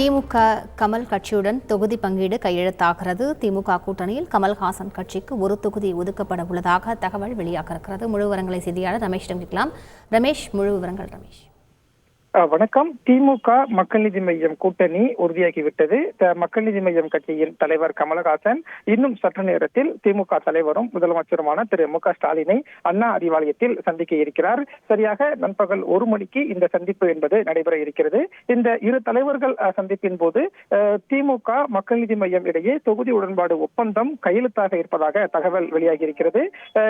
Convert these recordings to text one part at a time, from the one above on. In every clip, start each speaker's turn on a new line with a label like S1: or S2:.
S1: திமுக கமல் கட்சியுடன் தொகுதி பங்கீடு கையெழுத்தாகிறது. திமுக கூட்டணியில் கமல்ஹாசன் கட்சிக்கு ஒரு தொகுதி ஒதுக்கப்பட உள்ளதாக தகவல் வெளியாக இருக்கிறது. முழு விவரங்களை செய்தியாளர் ரமேஷிடம் கேட்கலாம். ரமேஷ், முழு விவரங்கள். ரமேஷ்
S2: வணக்கம். திமுக மக்கள் நீதி மய்யம் கூட்டணி உறுதியாகிவிட்டது. மக்கள் நீதி மய்யம் கட்சியின் தலைவர் கமலஹாசன் இன்னும் சற்று நேரத்தில் திமுக தலைவரும் முதலமைச்சருமான திரு மு.க. ஸ்டாலினை அண்ணா அறிவாலயத்தில் சந்திக்க இருக்கிறார். சரியாக நண்பகல் 1 மணிக்கு இந்த சந்திப்பு என்பது நடைபெற இருக்கிறது. இந்த இரு தலைவர்கள் சந்திப்பின் போது திமுக மக்கள் நீதி மய்யம் இடையே தொகுதி உடன்பாடு ஒப்பந்தம் கையெழுத்தாக இருப்பதாக தகவல் வெளியாகி இருக்கிறது.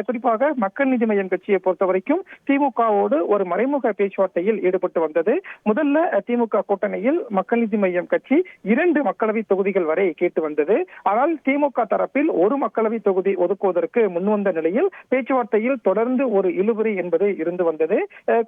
S2: குறிப்பாக மக்கள் நீதி மய்யம் கட்சியை பொறுத்தவரைக்கும் திமுகவோடு ஒரு மறைமுக பேச்சுவார்த்தையில் ஈடுபட்டு வந்தது. முதல்ல திமுக கூட்டணியில் மக்கள் நீதி மய்யம் கட்சி 2 மக்களவை தொகுதிகள் வரை கேட்டு வந்தது. ஆனால் திமுக தரப்பில் ஒரு மக்களவை தொகுதி ஒதுக்குவதற்கு முன்வந்த நிலையில் பேச்சுவார்த்தையில் தொடர்ந்து ஒரு இழுபறி என்பது இருந்து வந்தது.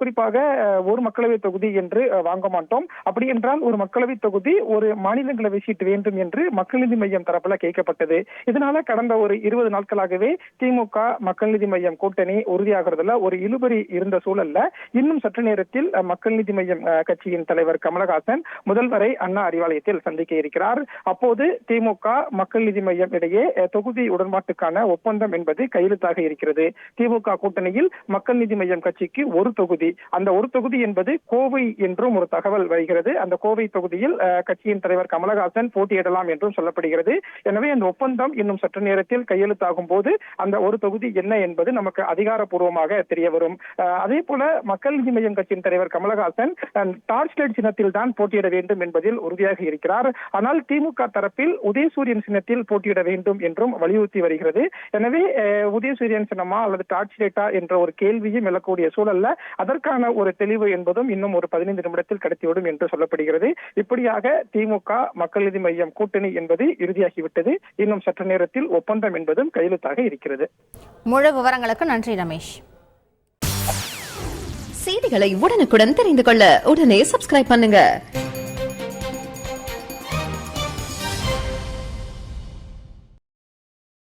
S2: குறிப்பாக ஒரு மக்களவை தொகுதி என்று வாங்க மாட்டோம், அப்படி என்றால் ஒரு மக்களவை தொகுதி ஒரு மாநிலங்களவை சீட்டு வேண்டும் என்று மக்கள் நீதி மய்யம் தரப்புல கேட்கப்பட்டது. இதனால கடந்த ஒரு 20 நாட்களாகவே திமுக மக்கள் நீதி மய்யம் கூட்டணி உறுதியாகிறதுல ஒரு இழுபறி இருந்த சூழல்ல இன்னும் சற்று நேரத்தில் மக்கள் நீதி மய்யம் கட்சியின் தலைவர் கமலஹாசன் முதல்வரை அண்ணா அறிவாலயத்தில் சந்திக்க இருக்கிறார். அப்போது திமுக மக்கள் நீதி மய்யம் இடையே தொகுதி உடன்பாட்டுக்கான ஒப்பந்தம் என்பது கையெழுத்தாக இருக்கிறது. திமுக கூட்டணியில் மக்கள் நீதி மய்யம் கட்சிக்கு ஒரு தொகுதி, அந்த ஒரு தொகுதி என்பது கோவை என்றும் ஒரு தகவல் வருகிறது. அந்த கோவை தொகுதியில் கட்சியின் தலைவர் கமலஹாசன் போட்டியிடலாம் என்றும் சொல்லப்படுகிறது. எனவே அந்த ஒப்பந்தம் இன்னும் சற்று நேரத்தில் கையெழுத்தாகும் போது அந்த ஒரு தொகுதி என்ன என்பது நமக்கு அதிகாரப்பூர்வமாக தெரிய வரும். அதே போல மக்கள் நீதி மய்யம் கட்சியின் தலைவர் கமலஹாசன் டார்ச் லைட் சின்னத்தில் தான் போட்டியிட வேண்டும் என்பதில் உறுதியாக இருக்கிறார். ஆனால் திமுக தரப்பில் உதயசூரியன் சின்னத்தில் போட்டியிட வேண்டும் என்றும் வலியுறுத்தி வருகிறது. எனவே உதயசூரியன் சின்னமா அல்லது டார்ச் லைட்டா என்ற ஒரு கேள்வியும் எழக்கூடிய சூழல்ல அதற்கான ஒரு தெளிவு என்பதும் இன்னும் ஒரு 15 நிமிடத்தில் கிடைத்துவிடும் என்று சொல்லப்படுகிறது. இப்படியாக திமுக மக்கள் நீதி மய்யம் கூட்டணி என்பது இறுதியாகிவிட்டது. இன்னும் சற்று நேரத்தில் ஒப்பந்தம் என்பதும் கையெழுத்தாக இருக்கிறது.
S1: முழு விவரங்களுக்கு நன்றி ரமேஷ்.
S3: செய்திகளை உடனுக்குடன் தெரிந்து கொள்ள உடனே சப்ஸ்கிரைப் பண்ணுங்க.